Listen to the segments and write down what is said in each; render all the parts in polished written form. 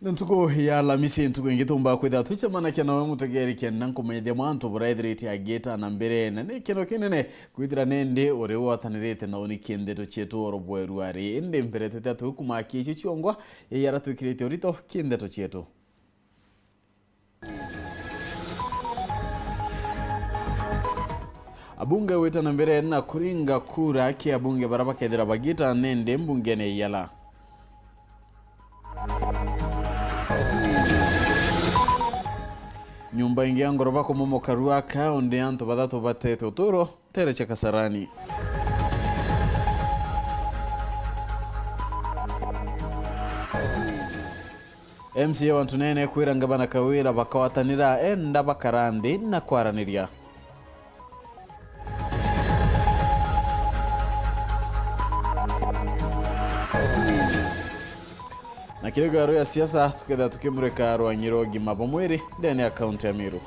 Ntuko ya lamisi ntuko ingitumba kwitha twicha mana kena we mutegeri kenan kumethia mwantu buraithiriti agita na mbere na ni keno kinene kwithira nende uri watanirite na oni Nteto chetu oro Weru ari indi mbere twita tukumaki ichi chiongwa yara twikirite orito Nteto chetu. Abunge wita na mbere na kuringa kura ki abunge baraba kethira bagita nende mbungene yala. Nyumba ingi ya ngoroba kumomoka Ruaka onde antu badatu batete uturo tere cha Kasarani. MCA wantunene kwira ngabana kawira bakawatanira enda bakarandi na kwaraniria. Na kile garo ya siasa tukeda tukimureka Rwanyirogi mabomwiri ndani ya kaunti ya Meru.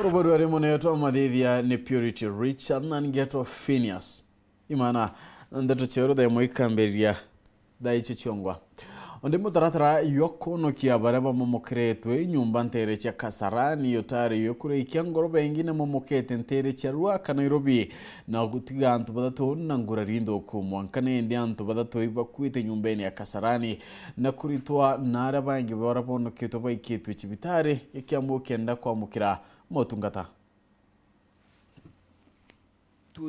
Uruboru wa remone yetu amadhivya ni Purity Richard na ngeto PHINEAS. IMAANA Nteto chero da moika mberia da ichi chiongwa. Onde mutaratara yokono kia baraba momokeretwe nyumba ntere cha Kasarani yotari yokure ikiangoroba ingine momokete ntere cha Ruaka Nairobi na gutiga antu badatu na ngurarindo kumwankane ndi antu badatu ibakwite nyumbeni ya Kasarani na kuritwa nara bangi barabono ketoba ikitu chibitare ikiambo kenda kwa mukira motungata.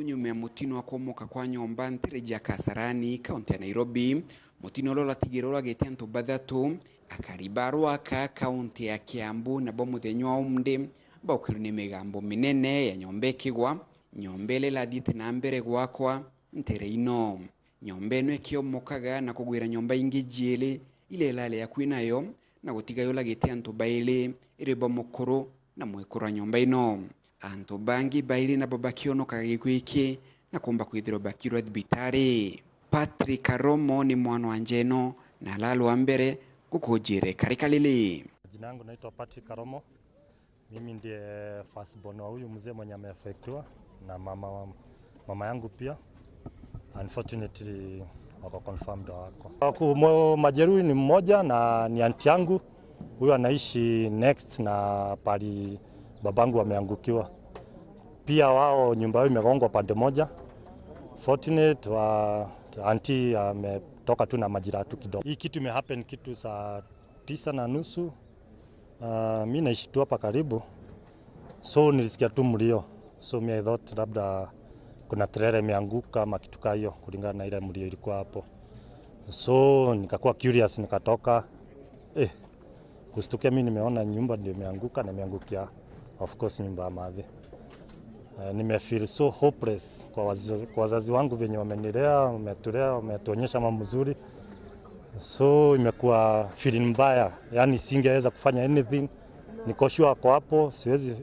Nyume mutino wa kuomoka kwa nyomba ntere ja Kasarani kaunti ya Nairobi mutino lola tigirola getanto badatu akaribarwa ka kaunti ya Kiambu na bomuthenywa umde baukirune megambo minene ya nyombekigwa nyombele la dite na mbere gwakwa ntere ino nyombeno ekiomokaga na kugwira nyomba ingi jele ile lale ya kwinayo na gutiga yola getanto baile ire bomokoro na mwekora nyomba ino anto bangi baile na babakiono kagikwike na kumba kwithiro bakiro adbitare. Patrick Karomo ni mwana wa njeno na lalo wa mbere kukujire karikalili. Jina langu naitwa Patrick Karomo. Mimi ndiye firstborn wa huyu mzee mwenye ameafektiwa na mama yangu pia. Unfortunately wako confirmed wako. Majeruhi ni mmoja na ni aunti yangu. Huyu anaishi next na pali babangu ameangukiwa. Pia wao nyumba yao imegongwa pande moja. Fortunate wa aunti ametoka tu na majira tu kidogo. Hii kitu imehappen kitu saa 9:30. Mimi naishi tu hapa karibu. So nilisikia tu mlio. So I thought labda kuna trailer imeanguka ama kitu kama hiyo kulingana na ile mlio ilikuwa hapo. So nikakuwa curious nikatoka. Kustukia mimi nimeona nyumba ndio imeanguka na imeangukia of course nyumba ya madhi. Nimefeel so hopeless kwa wazazi wangu venye wamenilea, wametulea, wametuonyesha mambo mzuri. So imekuwa feeling mbaya, yani singeweza kufanya anything. Niko sure kwa hapo, siwezi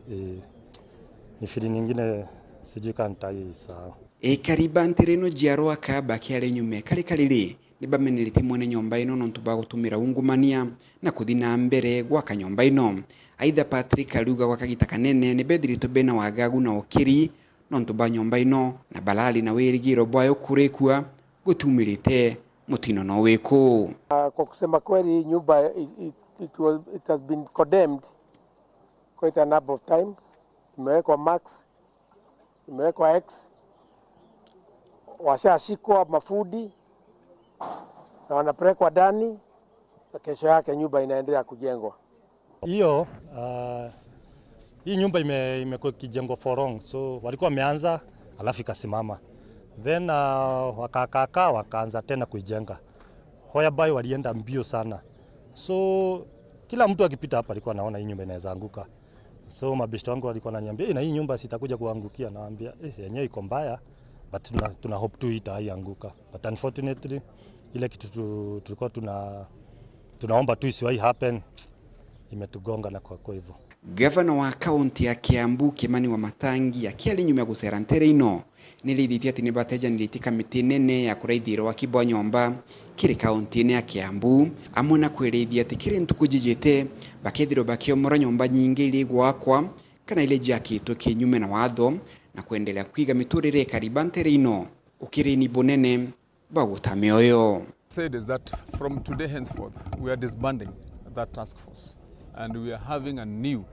ni feeling nyingine sijui kama nitaisahau. Kariban tereno jiarwa ka bakiare nyume kalikalili nibamenilite mwene nyomba ino nontu bagutumira ungumania na kuthina mbere gwaka nyomba ino. Aidha Patrick aluga wakagita kanene ni bedrito bena wagagu na okiri nontu ba nyomba ino na balali na werigiro bwayo kurekua gutumirite mutino no weko. Kwa kusema kweli nyumba it has been condemned quite a number of times. Imewekwa max, imewekwa X, washashikwa mafudi na wanapelekwa ndani na kesho yake nyumba inaendelea kujengwa. Hiyo hii nyumba imekuwa kijengwa for long, so walikuwa wameanza alafu ikasimama, then wakaanza tena kuijenga. Whereby walienda mbio sana, so kila mtu akipita hapa alikuwa anaona hii nyumba inaweza anguka. So mabeshte wangu walikuwa wananiambia na hii nyumba sitakuja kuangukia, naambia yenyewe iko mbaya but tuna hope tu itaianguka. But unfortunately ile kitu tulikuwa tunaomba tu isiwahi happen imetugonga na kwa hivyo. Gavana wa kaunti ya Kiambu Kimani wa Matangi akiari nyuma gusera ntere ino nilithiti ati nibateja niliti kamiti nene ya kuraithiro wa kibwa nyomba kiri kaunti ya Kiambu amwe na kwirithia ati kiri ntuku jijite bakethiro bakiomora nyomba nyingi iri gwakwa kana ile jakitwe kinyume na watho na kuendelea kwiga miturire kariba ntere ino ukirini bunene baguta mioyo. Said is that from today henceforth we are disbanding that task force and we are having a new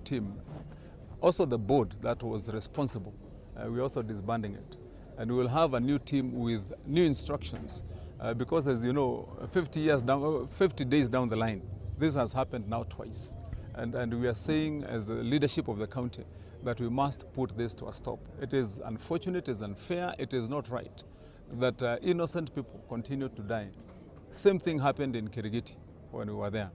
team. Also the board that was responsible, we are also disbanding it. And we will have a new team with new instructions because as you know, 50 days down the line, this has happened now twice. And we are saying as the leadership of the county that we must put this to a stop. It is unfortunate, it is unfair, it is not right that innocent people continue to die. Same thing happened in Kirigiti when we were there.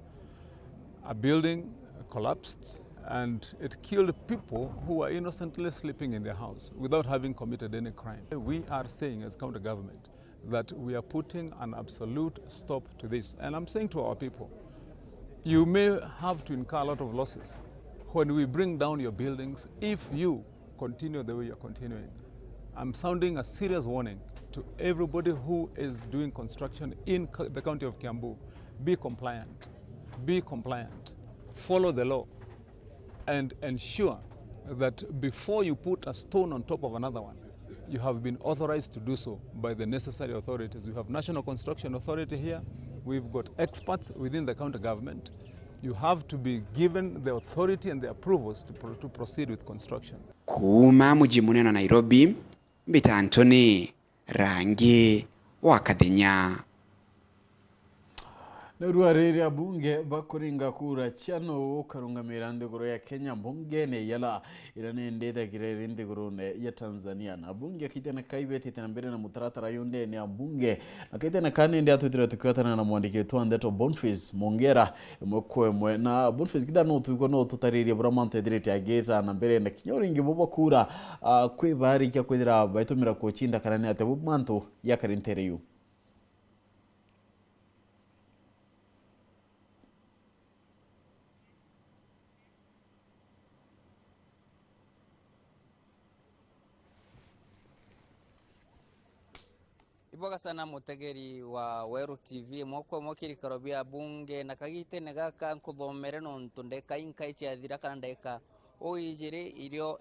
A building collapsed and it killed people who were innocently sleeping in their house without having committed any crime. We are saying as county government that we are putting an absolute stop to this. And I'm saying to our people, you may have to incur a lot of losses when we bring down your buildings if you continue the way you're continuing. I'm sounding a serious warning to everybody who is doing construction in the county of Kiambu. Be compliant, follow the law, and ensure that before you put a stone on top of another one, you have been authorized to do so by the necessary authorities. We have National Construction Authority here. We've got experts within the county government. You have to be given the authority and the approvals to proceed with construction. Kuma muji munene wa Nairobi, Mbita Anthony, Rangi wa Kathenya. Neruariri abunge bakuringa kura chano karungamira ndigoro ya Kenya bunge ne yala irane ndeta kirere ndigoro ya Tanzania na bunge kitana kaibeti tena mbere na mutaratara yonde ni abunge na kitana kane ndi atutira tukiwatana na mwandiki wetu Nteto Boniface Mongera mwe na Boniface kidano tuko no tutariri buramante direct ageta na mbere na kinyoringi boba kura kwe bari kya kwedira baitumira ko chinda karane ate bumanto ya karintere yu. Iboga sana mutegeri wa Weru TV moko mokiri karobia bunge na kagite negaka nkuthomere no ntunde kainkai cia thira kana ndeka oijire irio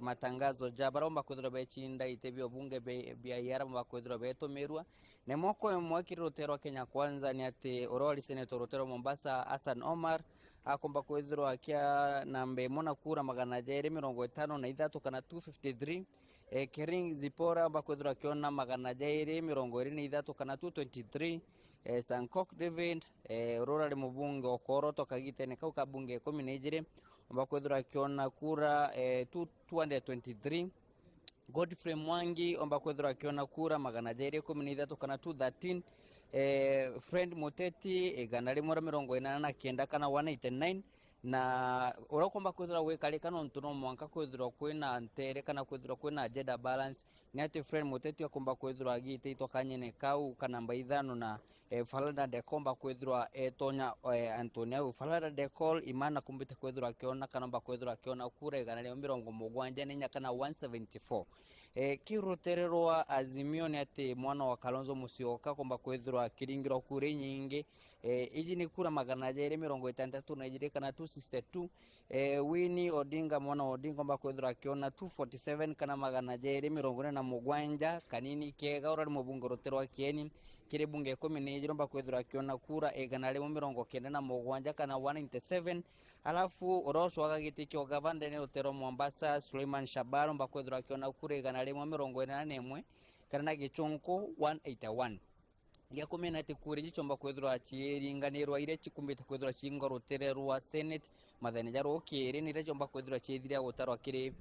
matangazo jabaromba kwithira bechinda itebio bunge bia yara makwithira betumirwa ne moko mwakiri rotero Kenya kwanza ni ati oroli senator rotero Mombasa Hassan Omar akomba kwithira akia nambe mona kura magana jere 53 kana 253 Kering Zipora bakwithira kiona magana jairi 23 kana 223 Sankok David Rora mubunge okoro tokagite ne kauka bunge 12 bakwithira kiona kura 223 Godfrey Mwangi bakwithira kiona kura magana jairi 13 kana 213 Friend Muteti gana rimwe 89 kana 189 na urakomba kwithira wekalika no ntuno mwanka kwithira kwina ntere kana kwithira kwina gender balance ni ati Friend Muteti akomba kwithira agite itokanyene kau kana mbaithano na Falada de komba kwithira etonya Antonio Falada de call Imana kumbite kwithira kiona kana mba kwithira kiona kure gana le 70 nenya kana 174 kirotererwa Azimio ni ati mwana wa Kalonzo Musyoka komba kwithira kiringiro kure nyingi iji ni kura magana jere 63 na ijire kana 262 Winnie Odinga mwana Odinga mba kwithira kiona 247 kana magana jere 47 kanini kega urari mubunge roterwa kieni kire bunge 10 mba kwithira kiona kura egana le 97 kana 197 alafu Oroso wagagitikyo gavana ne rotero Mombasa Suleiman Shabaro mba kwithira kiona kura egana le 41 kana gichonko 181 ya kumena tikuri gichomba kwithira chiringanirwa ire chikumbite kwithira chingo rotererwa Senate mathane jaro kire ni rechomba kwithira chithira gutarwa kire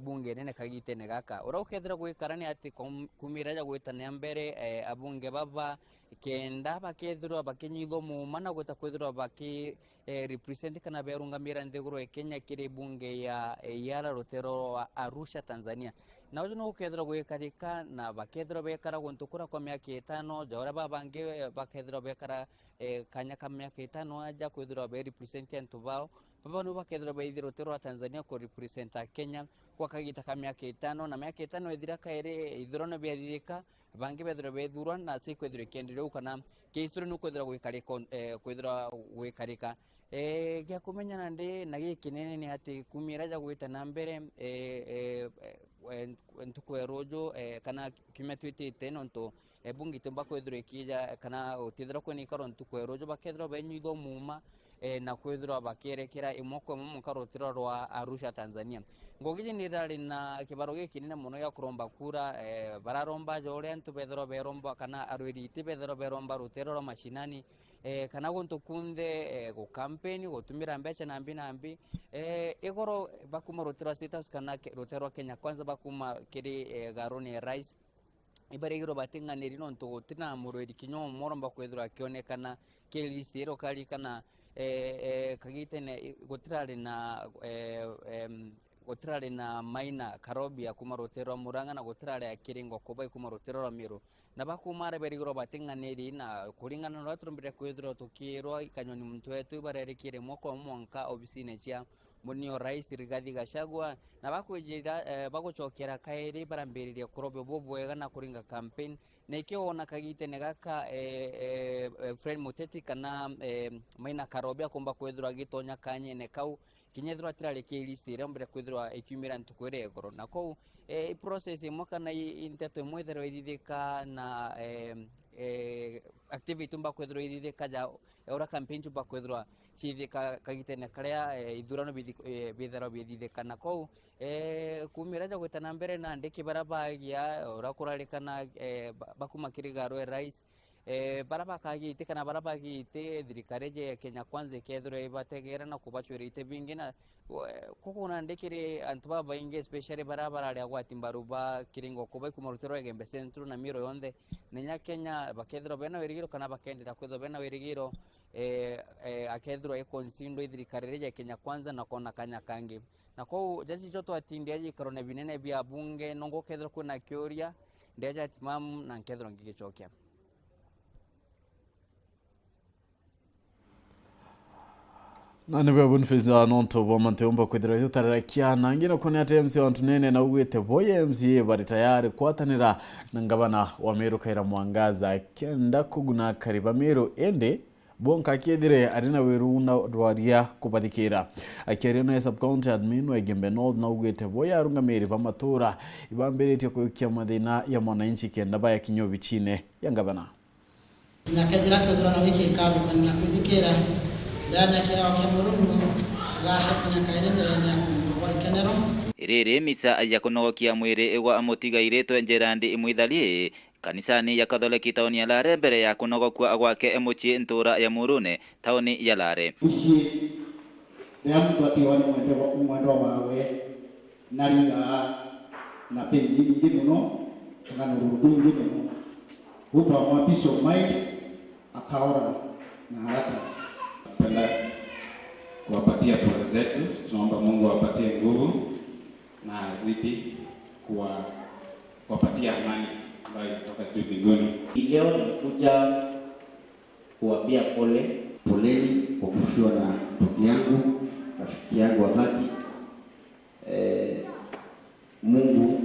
bunge nene kagite negaka urokethira gwikarani ati kumiraja gwitana mbere abunge baba kenda bakethirwa bakenyitho mumana gwita kwithirwa baki represent kana berungamira nthiguru Kenya kire bunge ya yara rotero wa Arusha Tanzania na ujo no kethirwa gwikarika na bakethirwa bekara guntukura kwa miaka 5 jora babange bakethirwa bekara kanya ka miaka 5 aja kwithirwa be represent antu bao baba no bakethira baithira rutero wa Tanzania ko representa Kenya kwa kagita ka miaka 5 na miaka 5 ethira kaire ithurano biathirika bangi bethira bethurwa na sikwethira kendire ukana ke history no kwethira gwikarika gya kumenyana ndi na gikinene ni ati kumira ja gwita na mbere ntuko rojo kana kimetwite nonto bungi tumba kwethira ikija kana utithira ko ni karo ntuko rojo bakethira benyitho muma na kwethira bakerekera imoko mu karotiro rwa Arusha Tanzania ngogiji ni rari na kibaro gikinene muno ya kuromba kura bararomba jore ntu bethira beromba kana arwiriti bethira beromba rutero ro mashinani kana gonto kunde go campaign go tumira mbecha nambi igoro bakuma rutero status kana rutero Kenya kwanza bakuma kiri garoni rice ibarigiro batinga nerino nto tina murwedi kinyo moromba kwethira kionekana kelistero kali kana kagitene gotirale na maina karobia kuma rotero muranga na gotirale ya kiringo kubai kuma rotero la miro na bakumara berigiro batinga neri na kuringana na tumbire kwethira tukiro ikanyoni muntu wetu barerekire moko mwanka obisine chia munio rais Rigathi Gachagua na bakujira baguchokera kairi barambiriria kurobe bobwega na kuringa campaign na ikiona kagitene gaka friend muteti kana maina karobia kumba kwethira gitonya kanyene kau kinyethira tirale kilistira mbere kwethira ikumira ntukwere goro na ko process moka na Nteto mwethero idithika na activity mba kwethira idithika ja ora campaign mba kwethira chithika kagitene karia ithurano bithero bithithika na ko kumira ja gwetana mbere na ndiki barabagia ora kurarikana bakuma kirigaro rais barabakagite kana barabagite thirikareje ya Kenya kwanza kethiro ibategera na kubachwerite bingi na kukuna ndekire antuba bainge especially barabara gwatimbaruba kiringo kubai kumarutero egembe centro na miro yonde nenya Kenya bakethiro bena werigiro kana bakendera kwetho bena werigiro akethiro ekonsindo thirikareje ya Kenya kwanza na kona kanya kangi na ko jaji joto atindiaji karone binene bia bunge nongo kethiro kuna kioria ndeja timam na kethiro ngigichokia na nebe bunfiza nonto bomanteomba kwethira yutarakia na ngina kone MC wantu nene na ugwete boye MC bari tayari kwatanira na ngabana wa Meru Kaira Mwangaza kenda kuguna kariba Meru ende bonka kethire arina Weru na dwaria kubathikira akirino ya subcounty admin wa Gembe North na ugwete boye arunga meri bamatura ibambirite kuikia mathina ya mwananchi kenda baya kinyobi chine ya ngabana nyakethira kezura na wiki kazi kwa nyakwithikira dana kia Kemurungu gasha kunya kairende ya kwa ikenero irere misa ya kunogokia mwiri igwa amutigaire njerandi imwithalie kanisani ya Katholiki taoni ya Lare mbere ya kunogokua gwake emuchie ntura ya Murune taoni ya Lare ici ria mtu atiwani mwendo wawe naringa na pendi nyingi muno na nurudu nyingi muno huko wa peace of mind akaora na haraka. Napenda kuwapatia pole zetu, tunaomba Mungu awapatie nguvu na azidi kuwapatia amani ambayo kutoka juu mbinguni. Leo nimekuja kuambia poleni kwa kufiwa na ndugu yangu, rafiki yangu wa dhati. Mungu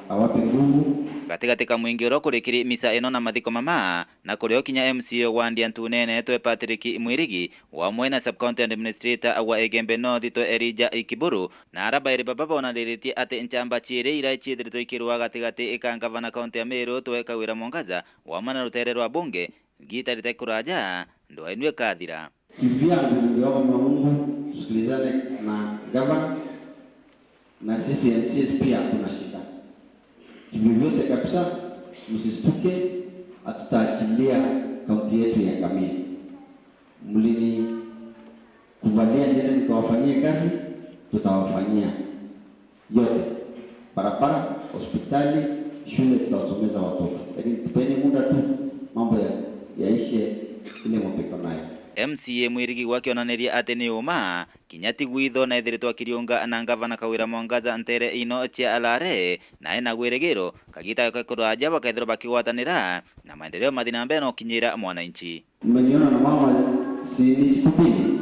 awape nguvu. Katika mwingiro kurikiri misa eno na mathiko mama na kureo kinya MCO wandia ntunene twe Patrick Mwirigi wa mwena subcounty administrator wa Egembe North to Erija Ikiburu na arabaire baba ona liriti ate nchamba chire ira chidri to ikirwa gatigati ikangavana county ya Meru to Kawira Mwangaza wa mana rutere rwa bunge gita litekuraja ndo ainwe kadhira kivyangu ningeomba Mungu tusikilizane na gavana na sisi MCs pia tuna shida kivyote kabisa, msistuke, atutaachilia kaunti yetu ya Ngamia. Mlini kuvalia nene nikawafanyia kazi, tutawafanyia yote. Barabara, hospitali, shule tutawasomeza watoto. Lakini tupeni muda tu mambo yaishe ile mpeko nayo. MCA Mwirigi wakionaneria ate ni uma kinyati gwitho na ithiritwa kiriunga na ngavana Kawira Mwangaza ntere ino chia Alare na ena gwiregero kagita kakuraja bakaithiro bakigwatanira na maendeleo mathina mbere no kinyira mwananchi. Mmeniona na mama si sikupini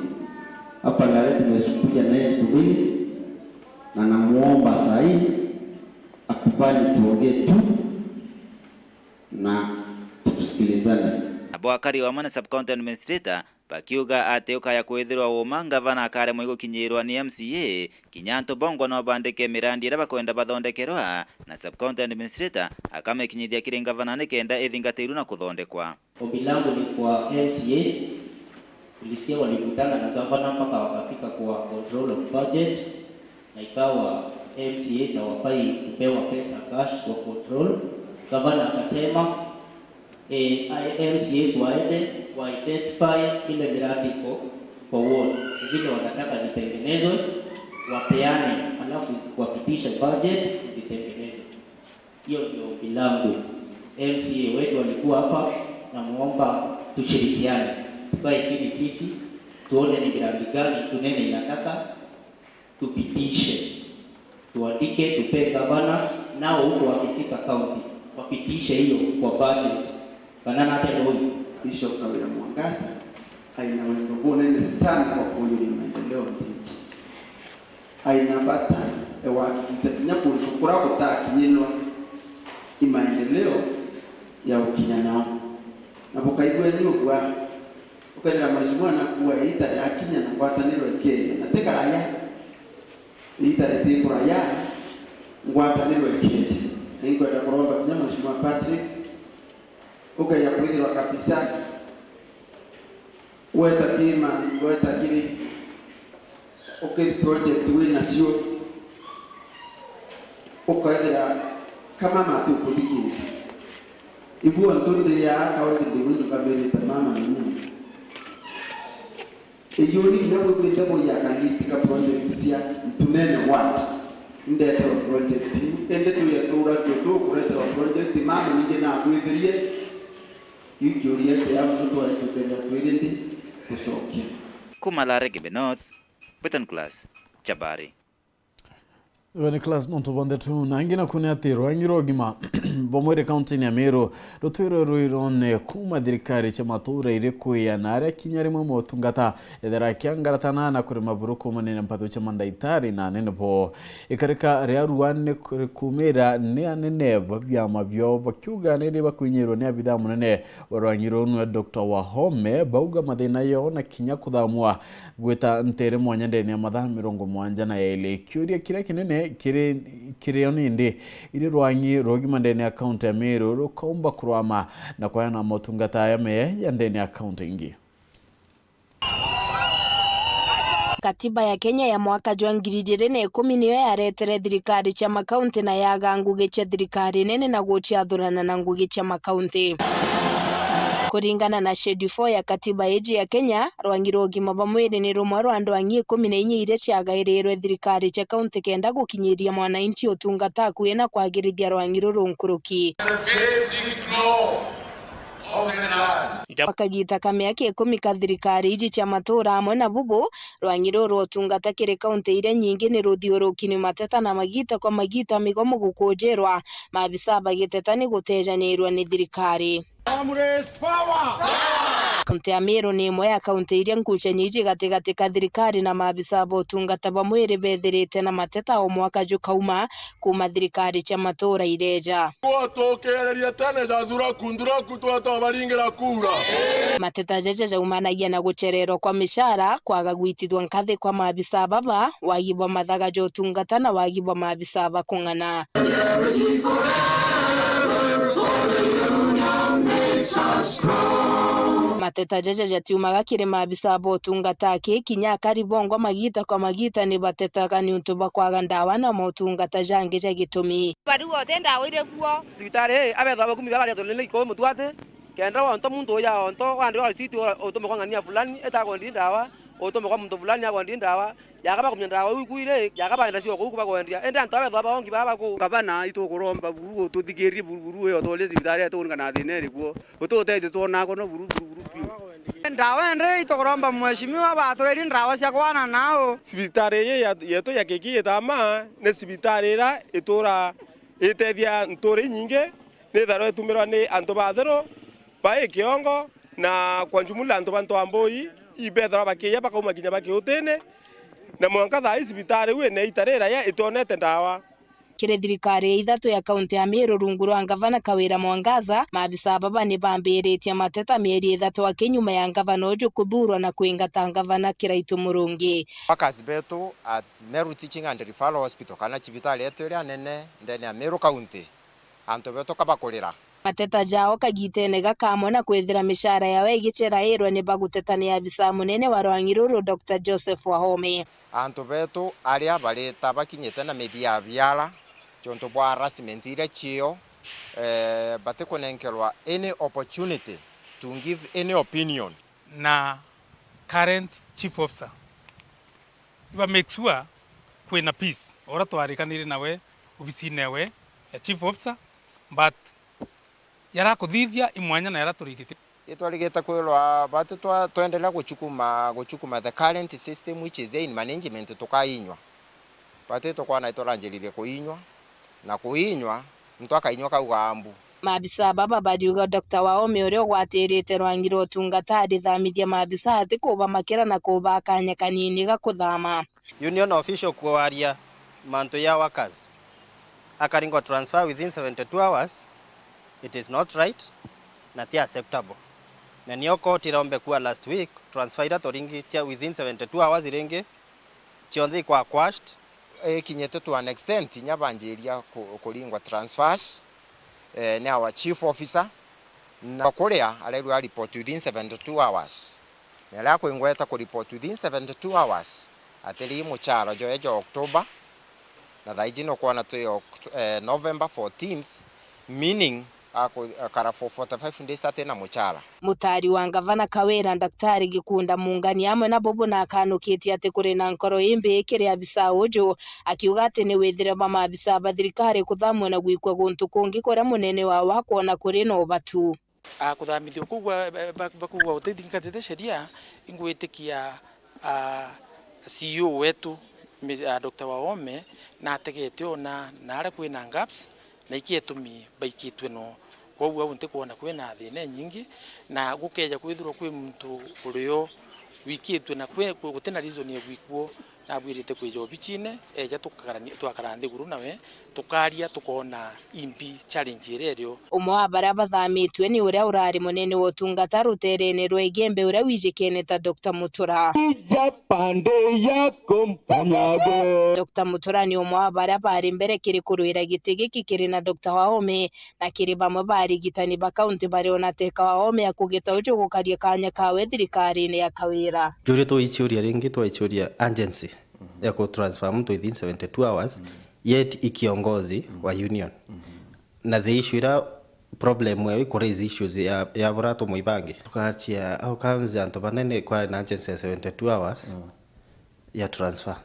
hapa leo tumekuja naye siku mbili, na namuomba sahi akubali tuongee tu na tusikilizane. Abwakari wa mwana sub-county administrator bakiuga ati ukaya kwithirwa uma gavana akare mwigo kinyirwa ni MCA kinyanto bongo no bandike mirandi ira bakwenda bathondekerwa na sub-county administrator akamekinyithia kiri gavana ni kenda ithingatirwa na kuthondekwa. Ombi langu ni kwa MCAs, tulisikia walikutana na gavana mpaka wakafika kwa control of budget, na ikawa MCAs hawafai kupewa pesa cash kwa control. Gavana akasema MCAs waende wa identify ile miradi kwa ward zile wanataka zitengenezwe, wapeane, alafu wapitishe budget zitengenezwe. Hiyo ndio ombi langu. MCA wetu walikuwa hapa, na muomba tushirikiane, tukae chini sisi tuone ni miradi gani tunene inataka tupitishe, tuandike, tupe gavana, nao huko wakifika county wapitishe hiyo kwa budget. Kanana hata ndio Bishop Kawira Mwangaza aina wendo nene sana kwa kuhudumia maendeleo nchi. Aina bata nyapo tukura kutakinyelwa imaendeleo ya ukinyana. Na bukaigwe ni kwa ukenda mheshimiwa na kuwa ita ya kinya na kwataniro ekeye. Nateka aya ita retipura ya ngwataniro ekeye. Ningo ya kuromba kinya mheshimiwa Patrick ukaya kuithirwa kabisa weta kima weta kiri project wina sio ukaithira kama matu kudiki ibu antonde ya kaudi ndiwinu kabiri tamama nini ejoni nabo kwetabo ya kalistika project sia tunene what Nteto project ende tu ya tura tu kureta project mama nije na kuithirie yukiuriete ya mtu atukenya twirindi kusokia Kumalare North Beton Class Chabari Wene class nonto bandetu nangina kune atiro angiro gima bomwere county ni Meru rutwiro ruirone kuma dirikari cha matura ire kuya nare kinyari mu tungata edera kyangaratana na kure maburuko munene mpatho cha mandaitari na nene bo ikarika ria ruane kumera ne anene babya mabyo bakyuga nere bakunyero ne abida munene warangiro no Dr. Wahome bauga mathina yo na kinya kuthamwa gweta ntere mwanyande ne matha 70 na ele kyuria kira kinene kirioni ndi iri rwangi rogima ndeni account ya Meru rukomba kurwama na kwa yana motungata ya meye ya ndeni account ingi. Katiba ya Kenya ya mwaka jwa 2010 niyo yaretere thirikari cha makaunti na yaga ngugi cha thirikari nene na gucia thurana na ngugi cha makaunti. Kuringana na Schedule 4 ya katiba eji ya Kenya, rwangi rogima bamwire ni rumwe rwa andu angi 14 ire ciagairirwe thirikari cha kaunti kenda gukinyiria mwananchi utungata akuye na kwagirithia rwangi rurunkuruki. Wakagita kamiaka 10 ka thirikari iji cha matura amwe na bubu rwangi ruru utungata kiri kaunti ire nyingi ni ruthiuruki ni mateta na magita kwa magita migomo gukujerwa maabisa bagiteta ni gutejanirwa ni thirikari. Kaunti ya Meru ni imwe ya kaunti iria nkuchaniji gatigati ka thirikari na maabisa botungata bamwire bethirite na mateta o mwaka jukauma kuma thirikari cha matura ireja tokereria tene zathura kundura kutwata baringira kura mateta jeje jaumanagia na guchererwo kwa mishara kwaga gwitithwa nkathi kwa maabisa baba wagibwa mathaga jotungata na wagibwa maabisa bakung'ana. Mateta jeje jatiumaga kiri maabisa botungata kinya karibongwa magita kwa magita ni batetaga ni untu bakwaga ndawa na motungata jange ja gitumi bari wote ndawa ire kuo thibitari abetha bakumi baba tolele iko mutwate kenda wonto muntu ya wonto wandi wa siti otomo kwa ngania fulani etagondi ndawa otomo kwa muntu fulani agondi ndawa yakaba kumyendawa ukuire yakaba enda sio kuba kwendia enda ntabe baba ongi baba ku gavana itokuromba buru tuthigirie buru yo tole thibitari atonga na thine kuo utotete tona kono buru ndawa ende itokuromba mheshimiwa batureri ndawa cia kwana nao thibitari yeto ya keki etama ne thibitari ra itura itethia nturi nyinge ne tharo etumirwa ni antu bathero bae kiongo na kwa jumla antu bantu amboi ibethora bakiya bakauma kinya bakiutene na mwanka thaa isibitari we ne itarera ya itonete ndawa. Kire thirikari ithatu ya kaunti ya Meru rungu rwa gavana Kawira Mwangaza, maabisa baba ni bambiritie mateta mieri ithatu akinyuma ya gavana uju kuthurwa na kuingata gavana Kiraitu Murungi. Wakazi betu at Meru Teaching and Referral Hospital kana chibitari yetu ria nene ndene ya Meru County antu betu kabakurira mateta jao kagitene gakamwe na kwithira mishara yawe igichera irwe ni bagutetania abisa munene wa Rwang'iruru Dr. Joseph Wahome. Antu betu aria bareta bakinyete na media biara chonto bwa harassment ile chio batikunenkerwa any opportunity to give any opinion na current chief officer iba make sure kwina peace ora twarikanire nawe obisi newe ya chief officer but yara kuthithia imwanya na yara turigite itwarigeta kwirwa batu twaendelea guchukuma the current system which is in management tukainywa batu tukwana itoranjiririe kuinywa na kuinywa mtu akainywa kaugambu. Maabisa baba badiuga Dr. Wahome uria gwatirite Rwang'iruru tungata athamithia maabisa ati kuba makira na kuba akanya kanini gakuthama. Union official kuaria manto ya workers akaringo transfer within 72 hours, it is not right na ti acceptable. Na niyo court iraombe kuwa last week transfer toringi tia within 72 hours iringi chionthi kwa quashed kinyete to an extent nyabanjiria kuringwa transfers ni our chief officer na kuria alerwa report within 72 hours na la kuingweta ku report within 72 hours ateli mucharo jo October na dhaijino kwa na to November 14th meaning akara for 45 days atena muchara. Mutari wa gavana Kawira Daktari Gikunda Mungani amwe na bobo na akanukitie ati kuri na nkoro imbi ikiri abisa uju akiuga ati ni withire mama abisa bathirikari kuthamwo na gwikwa guntu kungi kuria munene wa wakuona kuri no batu kuthamithio kugwa bakugwa utethingate sheria ingwitikia CEO wetu Dr. Wahome na ategete ona nare kwina gaps na ikietumi baikitwe no kwa unte kuona kwina thine nyingi na gukeja kwithirwa kwi muntu urio wikitwe na kwe gutena reason ya gwikwo na bwirite kwijo bichine eja tukakarani guru nawe tukaria tukona imbi challenge irerio umwe wa baria bathamitwe ni uria urari munene wa utungata ruterene rwa igembe uria wijikene ta Dr. Mutura Japande ya kompanyago. Dr. Mutura ni umwe wa baria bari mbere kiri kuruira giti giki kiri na Dr. Wahome na kiri bamwe bari gitani ba county bari ona teka Wahome akugita ujo gukaria kanya kawe thirikari-ini ya Kawira juri to ichuria ringi to ichuria agency ya ku transfer mtu within 72 hours yet ikiongozi wa union na the issue ira problem we ku raise issues ya burato muibangi tukachia au kanza anto banene kwa na agency 72 hours ya transfer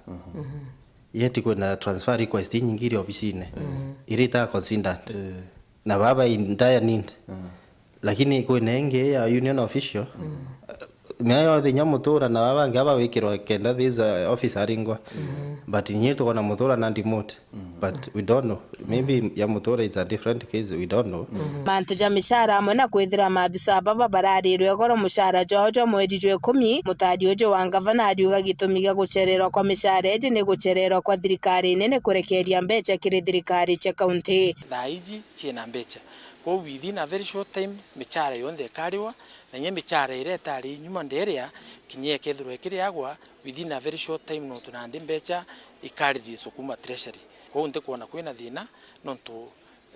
yet kuna transfer request nyingiri ofisine irita considered na baba indaya need lakini kuna nenge ya union official meayo the nyamutura na babange aba wikirwa kenda this officer ringwa but nyiri to na mutura na remote but we don't know maybe ya mutura is a different case we don't know mantu ja mishara amona kwithira maabisa baba bararirwe goro mushara jojo mweri 10 mutadi ujo wa gavana ariuga gitumiga guchererwa kwa mishara eje ni guchererwa kwa thirikari nene kurekeria mbecha kiri thirikari cha county thaiji china mbecha kwa within a very short time mishara yonde kariwa na nye mishara ireta ari nyuma nderia kinye kethirwe kiriagwa within a very short time no tunandi mbecha ikaririswo kuma treasury kwa unte kuona kwina thina nontu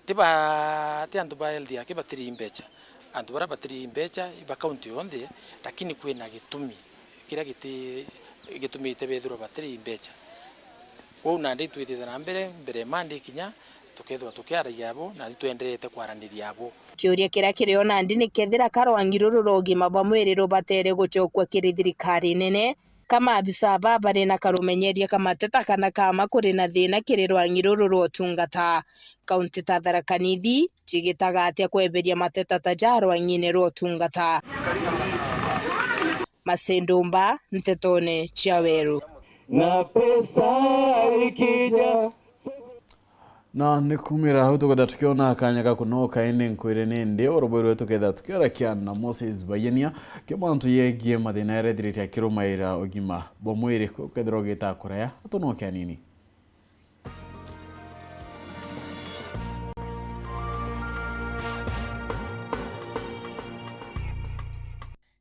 tiba ti andu ba health yake batiri mbecha andu bara batiri mbecha iba county yonde lakini kwina gitumi kira gitumi itebethirwo batiri mbecha kwa unandi twitithana mbere mandi kinya tukethwa tukiaragia abo na tuenderete kwaraniria abo kiuria kiria kiri ona ndi ni kethira Rwang'iruru rogima bwa mwiri rubatere guchokwa kiri thirikari nene kama abisa baba rina karumenyeria kama teta kana kama kuri na thina kiri Rwang'iruru rotungata kaunti ta Tharaka Nithi chigitaga atia kweberia mateta ta ja Rwang'ine rotungata Masendumba Ntetone chia Weru na pesa ikija na nikumira hau tukada tukiona akanya kunoka ene nkwire nende oroboro tukeda tukira kiana Moses Bayania kemantu yegie mathina erethiretie akirumaira ogima bomwire kukethira gita kuraya atonokia nini.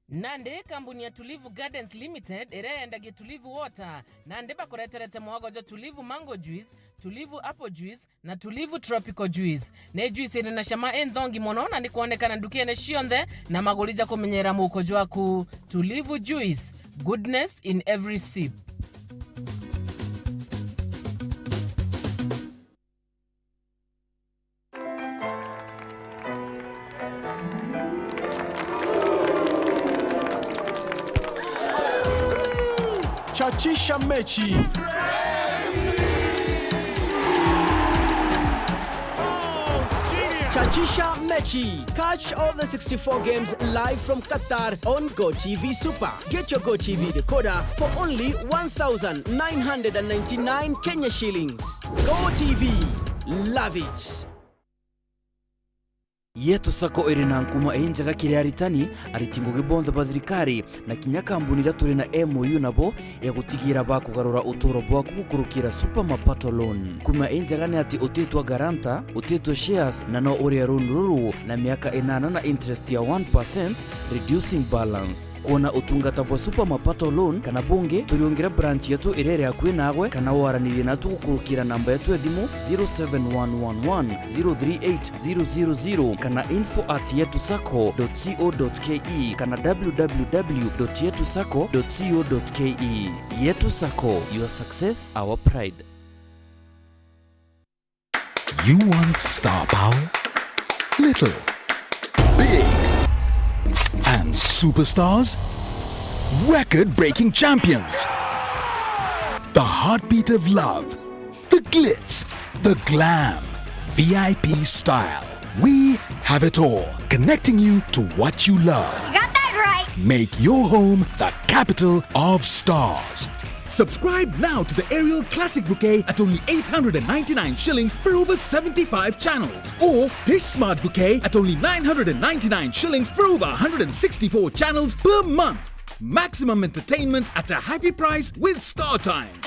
Nande kampuni ya Tulivu Gardens Limited eraendagia Tulivu Water nande bakoreterete mwagojo Tulivu Mango Juice, Tulivu Apple Juice na Tulivu Tropical Juice. Ne juice ina shama endhongi mono na ndikuonekana ndukiene shionde na magolija kumenyera mukojo waku. Tulivu Juice, goodness in every sip. Chachisha mechi. Chachisha mechi. Catch all the 64 games live from Qatar on GoTV Super. Get your GoTV decoder for only 1,999 Kenya shillings. GoTV. Love it. Yetu sako irina nkuma enjaga kiriaritani aritingoge bonda badrikari na kinya kambuni raturi na MOU nabo ya gutigira bakugarura utoro bwaku gukurukira super mapato loan. Kuma enjaga ni ati utetwa garanta, utetwa shares na no uri ruru na miaka 8 na interest ya 1% reducing balance. Kuona utungata bwa super mapato loan kana bunge turiongera branch yetu irere yakwe nawe kana waranire natu gukurukira namba yetu ya thimu 07111038000 kana info@yetusako.co.ke kana www.yetusako.co.ke. Yetu Sako, your success, our pride. You want star power? Little, big, and superstars? Record-breaking champions. The heartbeat of love. The glitz. The glam. VIP style. We have it all, connecting you to what you love. You got that right. Make your home the capital of stars. Subscribe now to the Aerial Classic Bouquet at only 899 shillings for over 75 channels. Or Dish Smart Bouquet at only 999 shillings for over 164 channels per month. Maximum entertainment at a happy price with Star Times.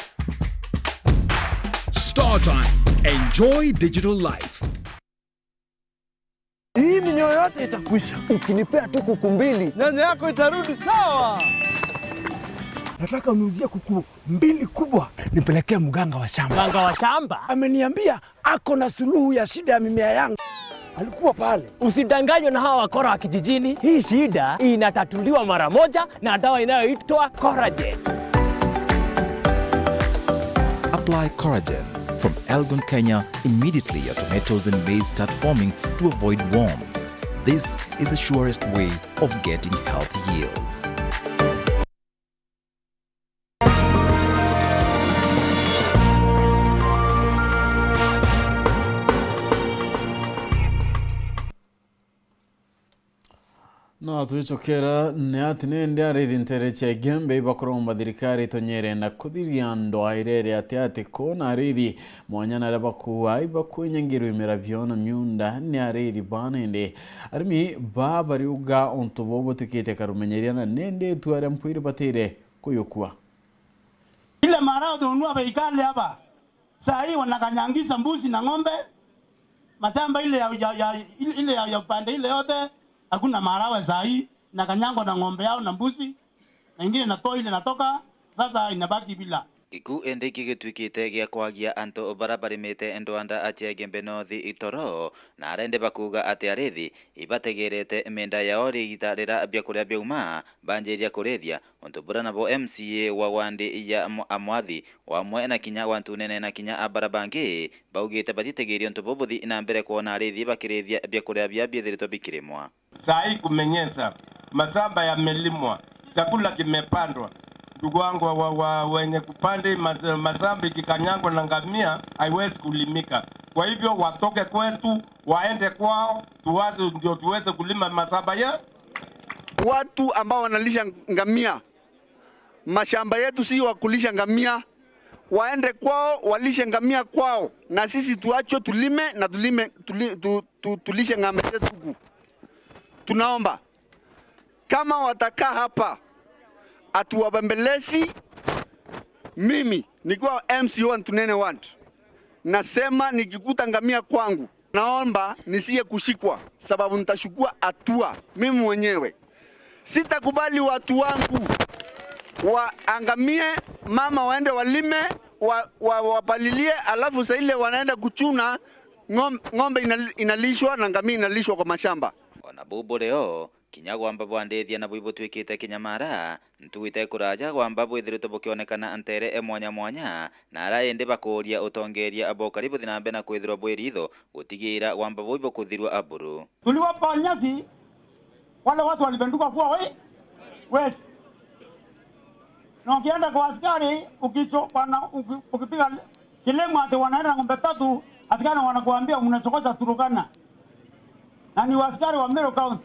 Star Times. Enjoy digital life. Hii minyoo yote itakwisha ukinipea tu kuku mbili, nyanya yako itarudi sawa. Nataka uniuzie kuku mbili kubwa nipelekee mganga wa shamba. Mganga wa shamba ameniambia ako na suluhu ya shida ya mimea yangu. Alikuwa pale. Usidanganywe na hawa wakora wa kijijini. Hii shida inatatuliwa mara moja na dawa inayoitwa Coragen. Apply Coragen from Elgon, Kenya. Immediately your tomatoes and maize start forming to avoid worms. This is the surest way of getting healthy yields. No tuichokera ne atinende arithi ntere chegembe ibakoromba thirikari tonyere na kuthiria ndoa irere ati kona arithi mwanya na bakuwa ibakwenyangiru imera byona myunda ni arithi banende arimi babariuga ontobobo tikete karumenyeria na nende tuare mpwiri batire kuyukua ile marao donua beikale hapa saa hii wanakanyangiza mbuzi na ng'ombe matamba ile ya upande ile yote. Hakuna marawe saa hii na kanyango na ng'ombe yao na mbuzi na ingine na toi ile natoka sasa inabaki bila. Iku ende kigitwikite gya kwagia anto barabarimete endwanda achegembe nothi itoro na arende bakuga ati arithi ibategerete emenda yao rigitarira byakuria byauma banjeria kurethia onto burana bo MCA wa wandi ya amwathi wa mwena kinya wantu nene na kinya abarabangi baugite batitegeria onto bobothi na mbere kuona arithi bakirethia byakuria bya byethirito bikirimwa. Saa hii kumenyesa masamba yamelimwa chakula kimepandwa. Ndugu wangu wenye kupande mazambi kikanyango na ngamia haiwezi kulimika. Kwa hivyo watoke kwetu waende kwao tuwaze ndio tuweze kulima mazamba ya watu ambao wanalisha ngamia. Mashamba yetu si wa kulisha ngamia. waende kwao walishe ngamia kwao, na sisi tuacho tulime na tulishe ngamia zetu huku. Tunaomba kama watakaa hapa atuwabembelezi. Mimi nikiwa MC1 Ntunene 1 nasema nikikuta ngamia kwangu, naomba nisiye kushikwa, sababu nitachukua hatua mimi mwenyewe. Sitakubali watu wangu waangamie, mama waende walime, wapalilie, alafu saa ile wanaenda kuchuna ng'ombe inalishwa na ngamia inalishwa kwa mashamba. Wanabubu leo kinyago ambapo andethia na bwibo twikite kinyamara ntuite kuraja kwamba bwithirito bukionekana antere mwanya mwanya na araende bakuria utongeria abo karibu thinambe na kwithirwa bwiritho gutigira kwamba bwibo kuthirwa aburu. Tuliwapa nyasi wale watu walibenduka kwa wewe. Na ukienda kwa askari ukipiga kilema ate wanaenda ng'ombe 3, askari wanakuambia unachokoza Turukana. Na ni askari wa Meru County.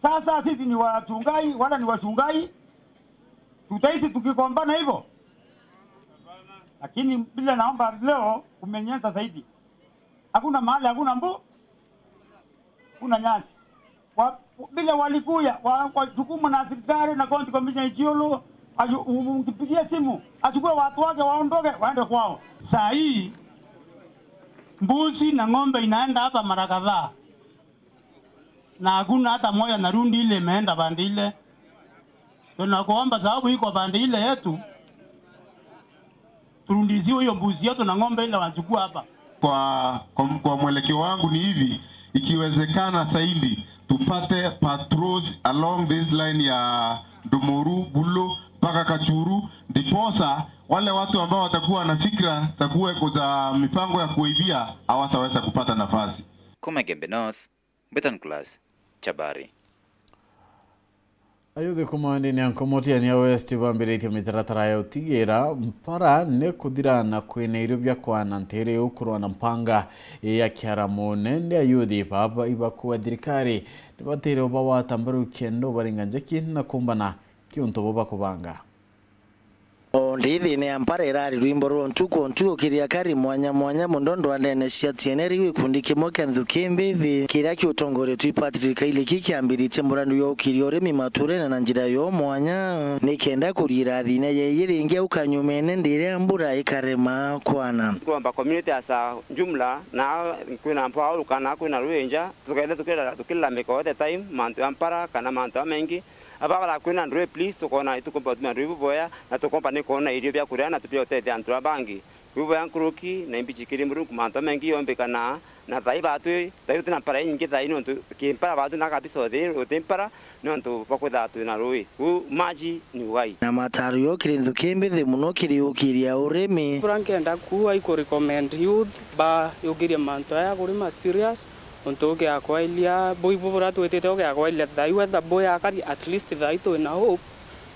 Sasa sisi ni wachungai, wala ni wachungai. Tutaishi tukikombana hivyo. Lakini bila naomba leo kumenyeza zaidi. Hakuna mahali, hakuna kuna nyasi. Bila walikuya, kwa jukumu na serikali na county commissioner Ichiolo, umpigie simu, achukue watu wake waondoke, waende kwao. Saa hii mbuzi na ng'ombe inaenda hapa mara kadhaa. Na hakuna hata moja na rundi ile imeenda bandi ile. Tunakuomba sababu iko bandi ile yetu, turundiziwe hiyo mbuzi yetu na ng'ombe ile wanachukua hapa. Kwa mwelekeo wangu ni hivi, ikiwezekana zaidi tupate patrols along this line ya Domoru, Bulo, mpaka Kachuru, ndiposa wale watu ambao watakuwa na fikra za kuweko za mipango ya kuibia hawataweza kupata nafasi. Kumagembe North, Beton Class, Chabari. Ayuthi kumandi ni ankomotia ni West bambirite mitaratara ya utigira mpara ne kuthirana kwina irio bya kwana ntere ukurwa na mpanga ya kiaramo nende ayuthi baba ibakuwa thirikari nibatere oba watambaru kendo baringanje kinna kumbana kiunto boba kubanga. Ndithi ni ampare rari rwimbo rwo ntuko kiria kari mwanya mundondo andene cia tieneri wikundi kimwe kia nthukimbithi kiria kiutongore twipatirika ile kikiambirite murandu yo kirio remi mature na njira yo mwanya nikenda kurira thine yeyiringia ukanyumene ndire ambura ikarema kwana kwamba community asa jumla na kwina mpao kana kwina ruenja tukila meko the time mantu ampara kana mantu mengi ababa kwina ndwe please tukona itukomba tumaribu boya na tukomba ne kona irio bya kuria na tupio tete antura bangi wibo yankuruki na imbichikiri muri kumanta mengi yombe kana na taiba tu tuna para nyingi thai no kimpara batu na kabisa otempara no to bakwetha tu na rui maji ni wai na mataru yo kirindu kimbe muno kiriukiria urimi burankenda ku I recommend youth ba yogiria manto ya kurima serious ontoke akwailia boibo buratu etete oke akwailia thai wetha boy akari at least thai to na hope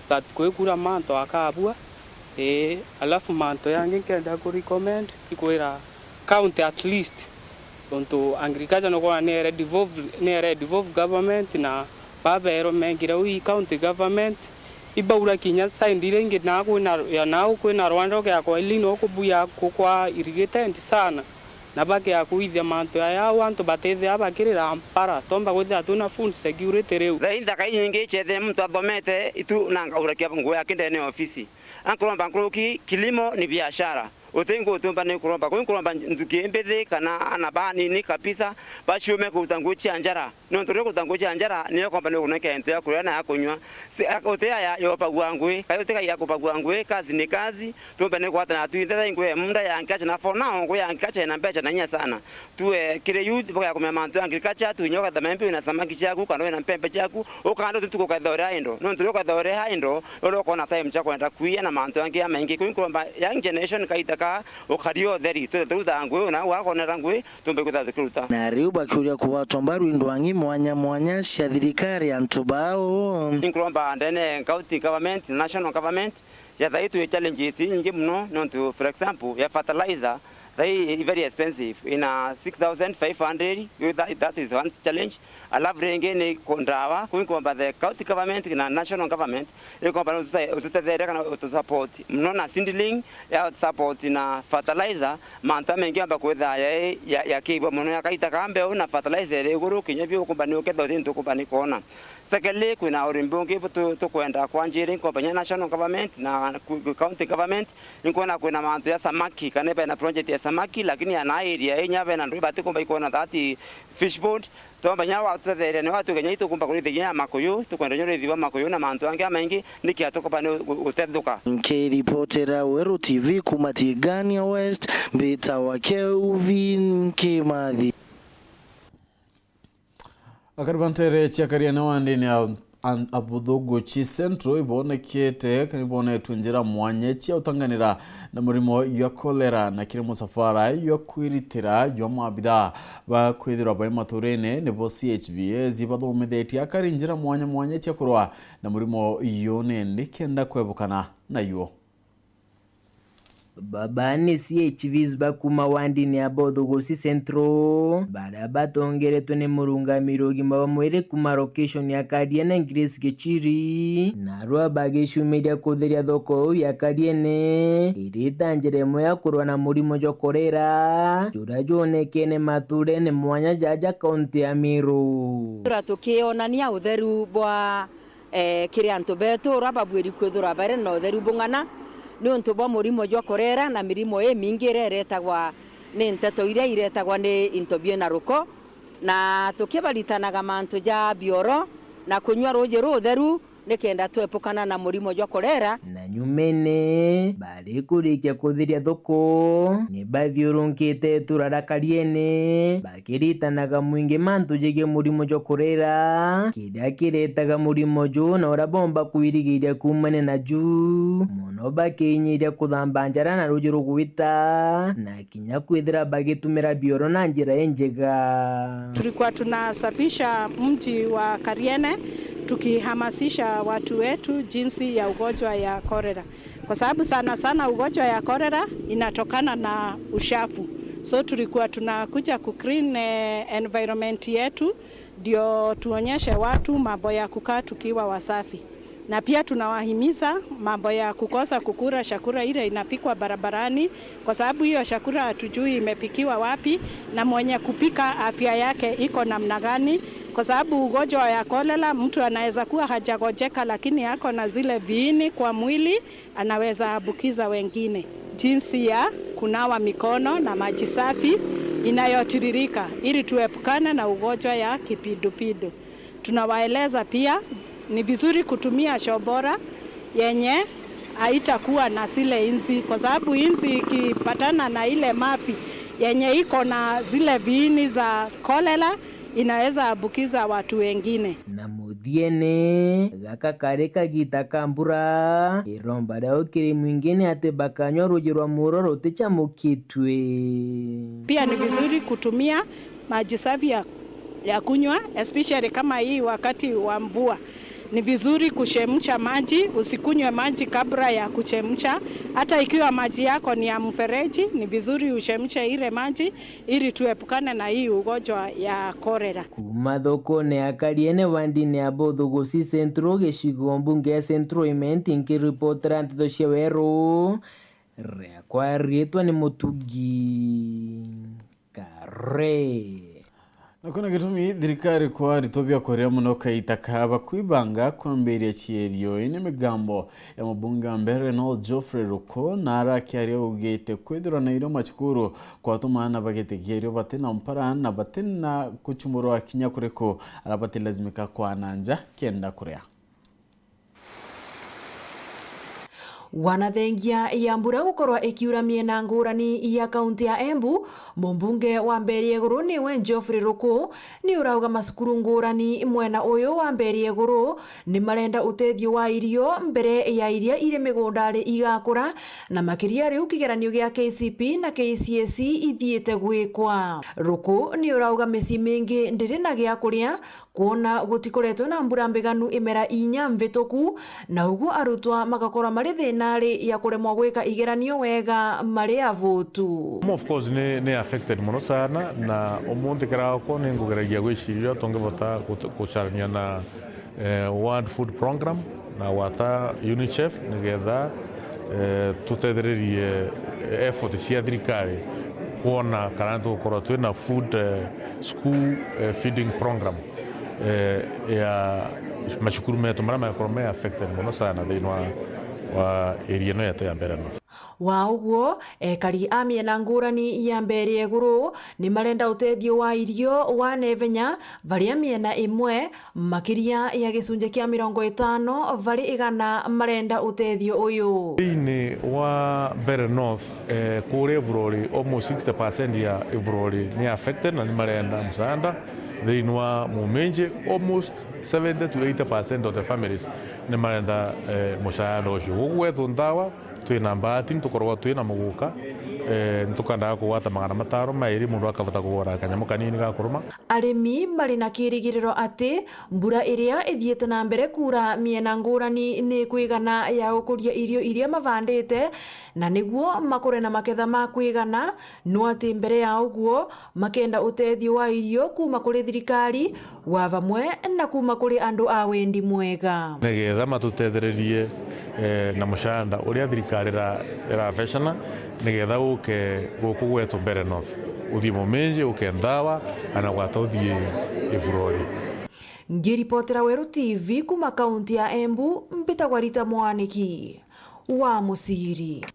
that kwekura manto akabua alafu manto yange kenda ku recommend ikwira county at least onto agriculture no kwa ne devolve government na babero mengira wi county government ibaura kinya sign direnge na ku na ya nao ku na Rwanda oke akwaili no kubuya kwa irrigated sana na bake akuithia manto ya wantu batethe abakirira ampara tomba gwithia tuna food security reu thaitha kaingi chethe mtu athomete itu nanga urakia nguo yake ndene ofisi ankuromba nkuruki kilimo ni biashara utengo utumba ni kuromba ndukiembethe kana anabani ni kabisa bashume kutanguchi anjara no ntore kutanguchi anjara niyo kwamba ni kuneke ento ya kuria na yakunywa otea ya yopagwa ngwe kayote ya kupagwa ngwe kazi ni kazi tumba ni kwata na tuithe ngwe munda ya nkacha na for now ngwe ya nkacha na mbecha na nya sana tuwe kile youth boka kumya manto agriculture tunyoka dhamembe na samaki chaku kana na mpembe chaku ukando tuko kadhora indo no ntore kadhora indo olo na time chako enda kuia na manto yange mengi kwamba young generation kaita okario theri tuta ngwe na wako na ngwe tumbe kuthakuruta na riuba kuria kwa tombaru indwangi mwanya cia thirikari antubao inkromba ndene county government national government ya thaitu challenges nyingi mno no to for example ya fertilizer they very expensive in 6,500. That is one challenge. I love rengene kondawa kuinkomba the county government na national government ikomba to support mnona sindling ya support na fertilizer manta mengi amba kwetha ya kibo mno yakaita kambe una fertilizer iguru kinyabyo kumbani uketho into kumbani kona. Secondly, kuna urimbungi to kwenda kwa njiri kompanya national government na county government nikona kuna mantu ya samaki kanepa na project ya samaki lakini ana area yenyabe na ndo bati kumba ikona that fish pond tomba nyawa tuthere ne watu kenya itu kumba kuri thenya makoyo tukwenda nyore thiwa makoyo na mantu angeamengi niki atokopa ne utethuka. Nkiripotera Weru TV kumatigania West mbita wa Kelvin Kimathi. Akaribantere chiakaria na wandini ya abudhugu chi centro ibonekete kanibone tunjira mwanya chia utanganira na murimo ya kolera na kire musafara ya kwiritira ya mabida ba kwithira ba maturene nebo CHV zibathometheti akarinjira mwanya chia kurwa na murimo yone ndikenda kwebukana na yo. Babani CHVs bakuma wandini abodhogosi centro bara batongeretwe ne murungamiro gima bamwere kuma location ya Kadiene Grace Gechiri narwa bageshu media kotheria thoko ya Kadiene iritangire moya kurwa na murimo jo korera jurajonekene maturene mwanya jaja county ya Meru turakionania utheru bwa kirianto beto rababweri kwethura bare no utheru bungana ni untu bwa murimo jwa korera na mirimo mingi iretagwa ni Nteto iria iretagwa ni intobie na ruko na tukibaritanaga mantu ja bioro na kunywa roje rutheru nikenda twepukana na murimo jwa korera na nyumene bari kurikia kuthiria thoko ni bathiurunkite turara Kariene bakiritanaga mwingi mantu jige murimo jwa korera kiria kiretaga murimo jo na urabomba kuirigiria kumane na juu muno bakinyiria kuthamba njara na roje rugwita na kinya kwithira bagitumira bioro na njira enjega. Tulikuwa tunasafisha mji wa Kariene tukihamasisha watu wetu jinsi ya ugonjwa ya kolera, kwa sababu sana ugonjwa ya kolera inatokana na ushafu. So tulikuwa tunakuja clean environment yetu ndio tuonyeshe watu mambo ya kukaa tukiwa wasafi, na pia tunawahimiza mambo ya kukosa kukura chakula ile inapikwa barabarani, kwa sababu hiyo chakula hatujui imepikiwa wapi na mwenye kupika afya yake iko namna gani, kwa sababu ugonjwa ya kolera mtu anaweza kuwa hajagojeka lakini yako na zile viini kwa mwili, anaweza ambukiza wengine. Jinsi ya kunawa mikono na maji safi inayotiririka ili tuepukane na ugonjwa ya kipindupindu. Tunawaeleza pia ni vizuri kutumia choo bora yenye haitakuwa na zile inzi, kwa sababu inzi ikipatana na ile mafi yenye iko na zile viini za kolera inaweza ambukiza watu wengine. Na muthiene gaka kareka gita kambura iromba rao kiri mwingine ate bakanywa roje rwa muroro tichamukitwe. Pia ni vizuri kutumia maji safi ya kunywa, especially kama hii wakati wa mvua. Ni vizuri kuchemsha maji, usikunywe maji kabla ya kuchemsha. Hata ikiwa maji yako ni ya mfereji, ni vizuri uchemshe ile maji ili tuepukane na hii ugonjwa ya kolera. Kuma thoko ne Akariene wandini abodhogosi centro geshigo mbunge centro imenti nkiripotera Nteto cia Weru rekwa rietwa ni Mutugi Kare. Nakuna gitumi thirikari kwa ritobia korea muno kaitaka bakwibanga kwamberia chierio ine migambo ya mabunge mbere no Geoffrey Ruko nara kiaria ugete kwithira na iro machukuru kwa tumana bagetegerio batena mpara na batena kuchumuro akinya kureko arabati lazimika kwa nanja kenda korea. Wanathengia ya mbura gukorwa ikiura miena ngurani ya kaunti ya Embu, mumbunge wa Mbere Iguru niwe Geoffrey Ruko ni urauga masukuru ngurani mwena uyu wa Mbere Iguru ni marenda utethio wa irio mbere ya iria ire migundari igakura na makiria riu kigeranio gia KCP na KCSE ithiete gwikwa. Ruko ni urauga meci mingi ndiri na gia kuria kuona gutikoretwo na mbura mbeganu imera inya mvituku na uguo arutwa magakora mari thina nari ya kuremwa gwika igeranio wega mari avotu. Of course ne affected muno sana na omuntu kirako ningugeragia gwiciria tongevota kucharania na World Food Program na wata UNICEF nigetha tutethererie effort cia thirikari kuona kana tukorwo twina food school feeding program ya mashukuru metu mara makorwo affected muno sana thiini wa area no yetu ya mbere no wa uguo ekari a miena ngurani ya mbere iguru ni marenda utethio wa irio wa nevenya varia miena imwe makiria ya gicunje kia 50 vari igana marenda utethio uyu ini wa mbere north kure Bururi almost 60% ya Bururi ni affected na ni marenda msaada thiini wa Muminji almost 70 to 80% of the families ni marenda msaada ucio gugwethu ndawa twina mbati tukorwa twina muguka ntukanda kuwata magana mataro mairi mundu akavota kugora kanyamu kanini ga kuruma. Arimi mari na kirigiriro ati mbura iria ithiete na mbere kura miena ngurani ni kwigana ya gukuria irio iria mavandite na niguo makore na maketha ma kwigana no ati mbere ya uguo makenda utethio wa irio kuma kuri thirikari wa vamwe na kuma kuri andu a wendi mwega nigetha matutethererie na mushanda uria thirikari ra veshana nigetha uke guku gwetu mbere north uthie Muminji uke Thaa ana gwata uthie Bururi. Ngiripotera Weru TV kuma kaunti ya Embu mpitagwa Rita Mwaniki wa Musiri.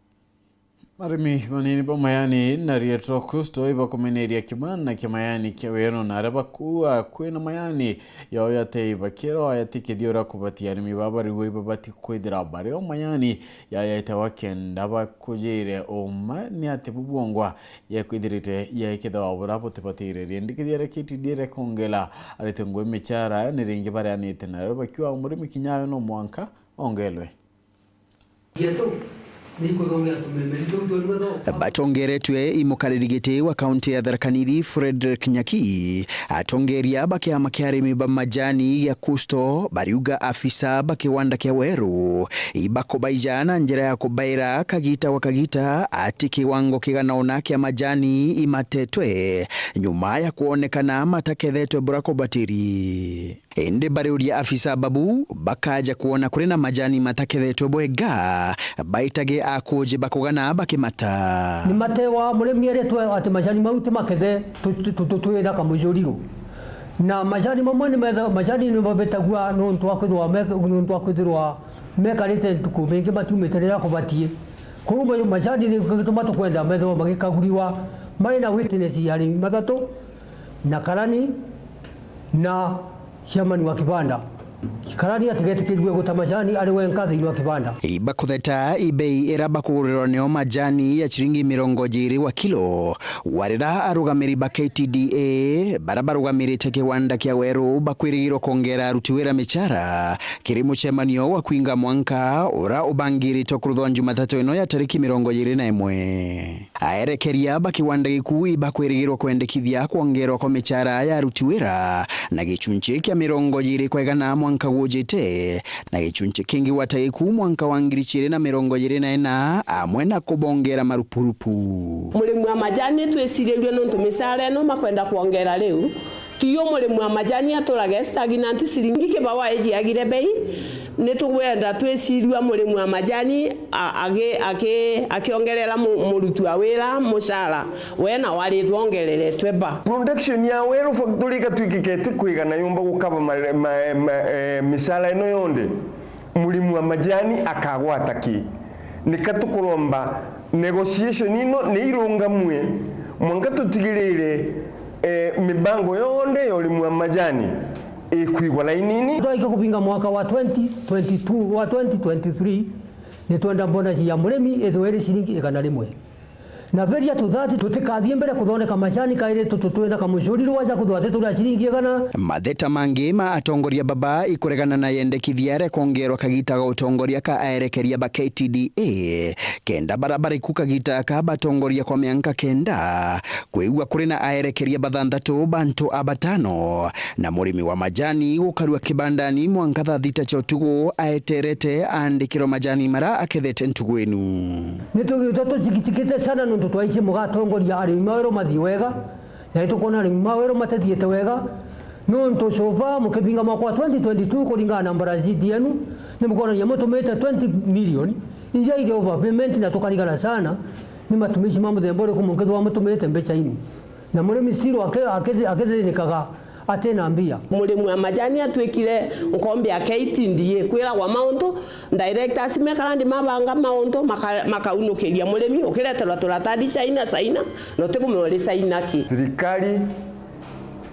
Arimi manini pa mayani na rietro kusto iba kumeneria kimana na kimayani kia weno na araba kuwa kwena mayani ya oyate iba kero ayati kidiora kubati arimi babari iba bati kwedira bari o mayani ya ayate wakenda ba kujire oma ni ate bubongwa ya kwedirite ya ikeda waburapo tepatire riendikidiara kitidire kongela aletengwe mechara niringi bari anite na araba kiwa umurimi kinyayo no mwanka ongelwe yeto batongeretwe imukaririgite wa kaunti ya Tharaka Nithi Frederick Nyaki atongeria bakiama kia arimi ba majani ya kusto bariuga afisa bakiwanda kia Weru ibakobaijana njira ya kubaira kagita wakagita ati kiwango kiganaona kia majani imatetwe nyuma ya kuonekana matakethetwe burako batiri ende bariuria afisa babu bakaja kuona kurina majani matakethetwe bwega baitage akuje bakugana bakimata ni matewa muremi eretwe ati majani mauti makethe tutwira kamujurigo na majani mamwe ni majani ni babetagwa no ntwakwithirwa mekarite tukumingi matumeterera kubatie kurume majani ni gituma tukwenda metho magikaguriwa mari na witness yari matatu na karani na chairman wa kibanda karani ategetikirwe gutamajani ari wenka thiini wa kibanda ibakutheta ibei iraba kuguriro neo majani ya chiringi 20 wa kilo warira arugamiri ba KTDA barabarugamirite kiwanda kia Weru bakwirigirwo kongera aruti wira michara kirimu chemanio wa kwinga mwanka ura ubangirito kuruthwa Jumatatu ino ya tariki 21 aerekeria bakiwanda giku ibakwirigirwo kwendekithia kuongerwa kwa michara ya aruti wira na gichunchi kia 20 kwegana mwanka wujite na gichunchi kingi wataiku mwanka wa 2024 amwe na kubongera marupurupu murimu wa majani twesirirwe no tumisare no makwenda kuongera riu tiyo murimu wa majani aturage stagnant siringi kibawa eji agire bei nitugwenda twesirirwe murimu wa majani akiongerera murutu wa wira mushara wena wari twongerere tweba production ya Weru factory katwikikete kwigana yumba gukaba misala ino yonde murimu wa majani akagwataki nikatukuromba negotiation ino neirungamwe mwanga tutigirire mibango yonde yolimu wa majani ikuigwa lainini twaika kupinga mwaka wa 2022 wa 2023 nitwenda bonus ya muremi ethwere shilingi 100 na veria tuthati tutikathie mbere kuthondeka macani kaire tututwenda kamucuriro waja kuthwate tula shilingi gana matheta mangi ma atongoria baba ikuregana na yendekithia rekongerwa kagita ga utongoria ka aerekeria ba KTDA kenda barabara ikukagita ka batongoria kwa mianka kenda kwigwa kuri na aerekeria bathanthatu bantu abatano na murimi wa majani gukarua kibandani mwanka 30 cha utugo aeterete andikiro majani mara akethete ntugwenu nitugiutoto zikitikite sana nundu twaice mugatongoria ari mawero mathi wega na tukona ari mawero matethiete wega nundu sofa mukibinga mwaka 2022 kulingana na Brazil yenu ni mukona yamutumite 20 million ija ile overpayment na tukarigana sana ni matumishi mambo thembore kumukethwa mutumite mbeca ini na murimi siro akethenika atena mbia murimu wa majani atwikire nkombe ya KTDA kwira kwa mauntu directors mekarandi mabanga mauntu makaunukiria murimi ukireterwa turatadi China saina no tikumuri saina ki thirikari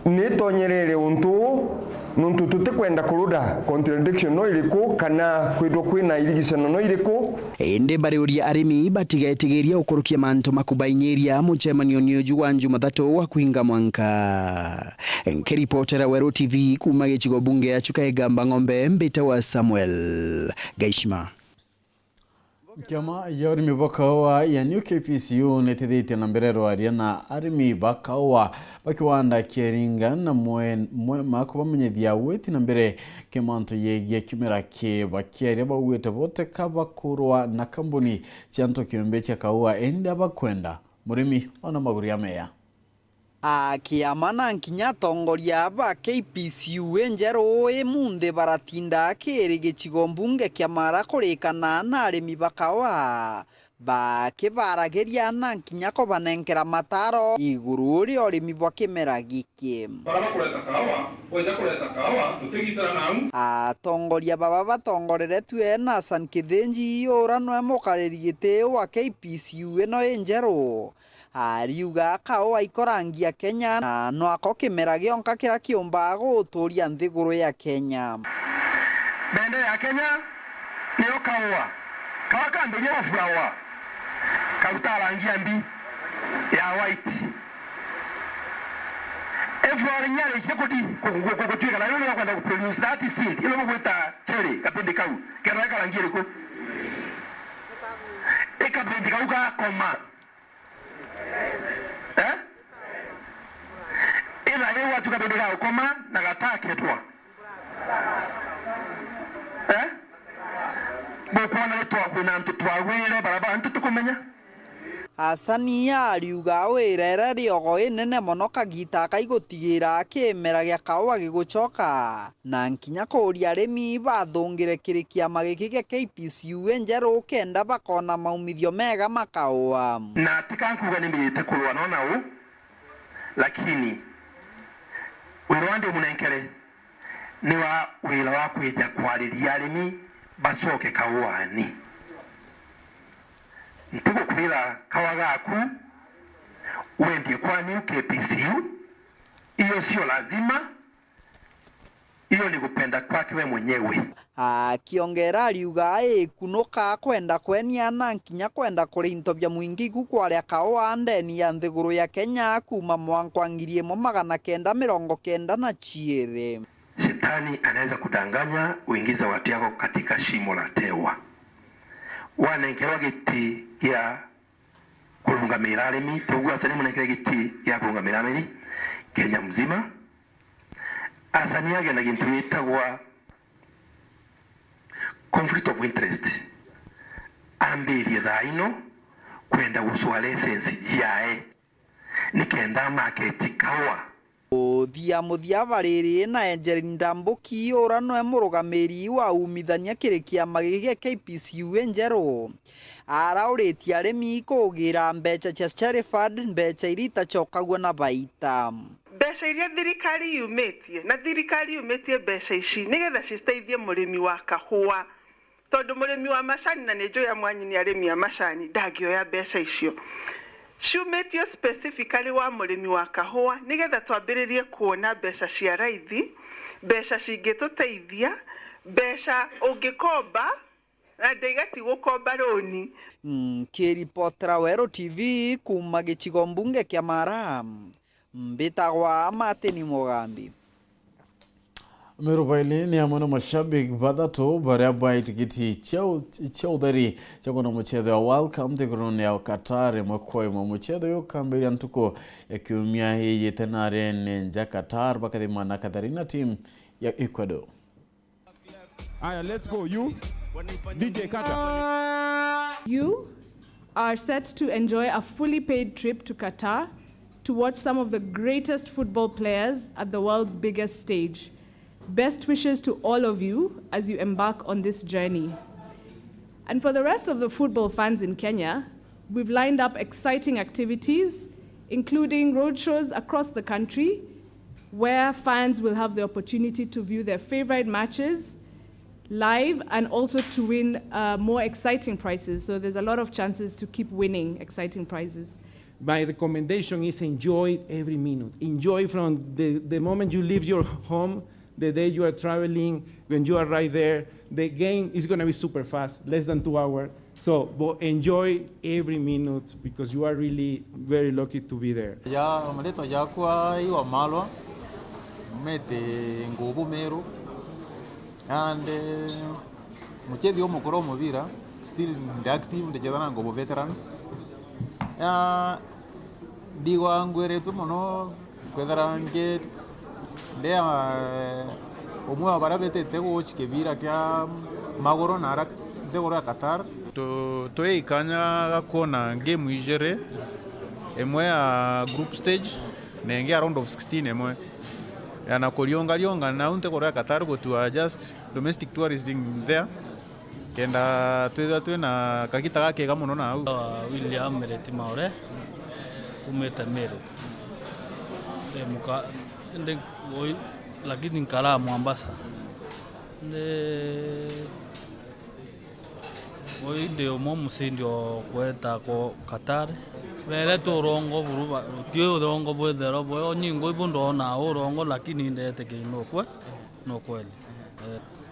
nitonyerere untu nuntu tutikwenda kuruda contradiction no iriku kana kwidwo kwina irigicano no iriku ende bariuria arimi batigetigeria ukurukia manto makubainyeria muchemanio nioju wanju mathato wa kuinga mwanka nkiripotera Weru TV kuma gichigo bunge ya Chukaegamba Ng'ombe mbita wa Samuel Gaishma Kiama ya arimi bakawa ya New KPCU netithite na mberero aria na arimi bakawa bakiwanda kiringa na mwe makuba menyethia weti na mbere kemanto yegia kimera ke bakiaria bawete bote kabakurwa na kambuni chanto kiombe cha kawa ende abakwenda murimi ona maguru ya meya Kiamana nkinya tongoria ba KPCU enjero emunde baratinda kere gichigo mbunge kia mara kurikana na arimi bakawa bakibarageria na nkinya ko banenkera mataro iguru ri arimi bakimera giki baraba kureta kawa oja kureta kawa tutigitara nau tongoria baba batongorere tue na San Kithenji ora no emokarerigite wa KPCU eno enjero ariuga kawa ikorangia Kenya na no ako kimera gionka kira kiomba guturia nthiguru ya Kenya bende ya Kenya niyo kawa kambiria flower kautarangia mbi ya white flower nyale chekodi kukutwika na yule kwenda kuproduce that seed ile mugwita cherry kapindi kau kera karangia ko ekapindi kau ka koma ila yewa tukabendeka ukoma na gatake twa bokwana letwa kwina ntutwagwire baraba ntutukumenya Asania ariuga wirere riogo inene mono kagita kaigutigira kimera gia kawa gigucoka na nkinya kuria arimi bathungire kirikia magiki gia KPCU enjero kenda bakona maumithio mega makawa na tikankuga nimiyete kulwa nona u lakini wirwande munenkere ni wa wira wa kwija kwariria arimi basoke kawani ntego kwira kawa gaku wendie kwa New KPCU hiyo sio lazima hiyo ni kupenda kwake wewe mwenyewe kiongera ariuga kunoka kwenda kwenia na nkinya kwenda kurintobya mwingi gukwaria kawa ndeni ya nthiguru ya Kenya kuma mwanka 1990 na chiere Shetani anaweza kudanganya uingiza watu yako katika shimo la tewa wanenkerwa giti ya kulungamira arimi tugwa sani munekere giti ya kulungamira arimi Kenya mzima asani yake na gintu yitagwa conflict of interest ambirie thaino kwenda guswa license jiae nikenda market kawa muthia bariri na Enjeri Ndambuki ora no murugamiri wa umithania kirikia magigia KPCU enjero arauritie arimi kugira mbeca cia charity fund mbeca irita chokagwo na baita mbeca iria thirikari yumitie na thirikari yumitie mbeca ici nigetha citeithie murimi wa kahua tondu murimi wa macani na nijo ya mwanyi ni arimi ya macani ndangioya mbeca icio ciumitio specifically wa murimi wa kahua nigetha twambiririe kuona mbeca cia raithi mbeca cingituteithia mbeca ungikomba na ndegati gukomba roni. Kiripotera Weru TV kuma gicigo mbunge kia Mara, mbitagwa Martin Mugambi. Merubaili ni amona mashabiki badatu baraba itikiti chaudhari chakona mchezo wa World Cup thiguruni ya Qatar mwakoi mwa mchezo yo kambiri antuko ya kiumia hii tenare nja Qatar bakadhimana Katharina team ya Ecuador. Aya, let's go. You DJ Kata. You are set to enjoy a fully paid trip to Qatar to watch some of the greatest football players at the world's biggest stage. Best wishes to all of you as you embark on this journey. And for the rest of the football fans in Kenya, we've lined up exciting activities, including roadshows across the country, where fans will have the opportunity to view their favorite matches live and also to win more exciting prizes. So there's a lot of chances to keep winning exciting prizes. My recommendation is enjoy every minute. Enjoy from the moment you leave your home, the day you are traveling, when you are right there. The game is going to be super fast, less than 2 hours. So enjoy every minute because you are really very lucky to be there. Ya maleto ya kwa iwa malwa mete ngubu meru and muchethi omukoro mubira still active ndechethana ngobo veterans digwa ngweretu muno kwethara nge ndea omwe abara betete gochike bira kya magoro nara ndegoro ya Qatar to ikanya gakona game ijere emwe a group stage nenge a round of 16 emwe yana kolionga na unte koro ya Qatar go to just domestic tourism there kenda twetha na kakita gake gamuno na au William Mereti Maure kumeta mere muka ende oi lakini nkala Mombasa ne oi ndio musindio kweta ko Qatar vere to rongo buruba tio rongo bwethero bwo nyingo ibundo na rongo lakini ndete kino kwe no kweli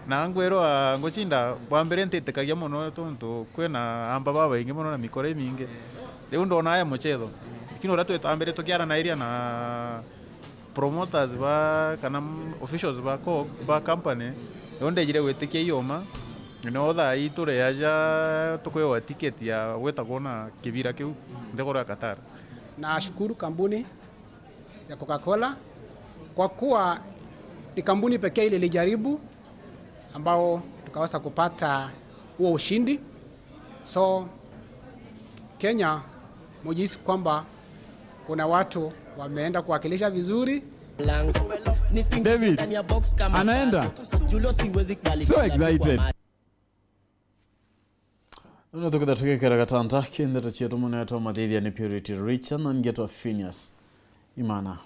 na ngwero ngochinda bwambere ntitekagia muno tonto kwena amba baba ingi muno na mikore mingi leo ndona aya muchetho kino ratu etambere tokiara na area na promoters ba kana officials ba company onde jire wetikia yoma no tha iture yaja tukwewa ticket ya weta kona kibira kiu ndegoro ya Qatar. Nashukuru kampuni ya Coca-Cola kwa kuwa ni kampuni pekee ile ilijaribu ambao tukaweza kupata huo ushindi. So Kenya mujisi kwamba kuna watu wameenda kuwakilisha vizuri. David anaenda so excited. Nuna tukida tukikera katanta kiendera chetu muna yato madhidi ya ni Purity Richard na ngeto PHINEAS IMAANA.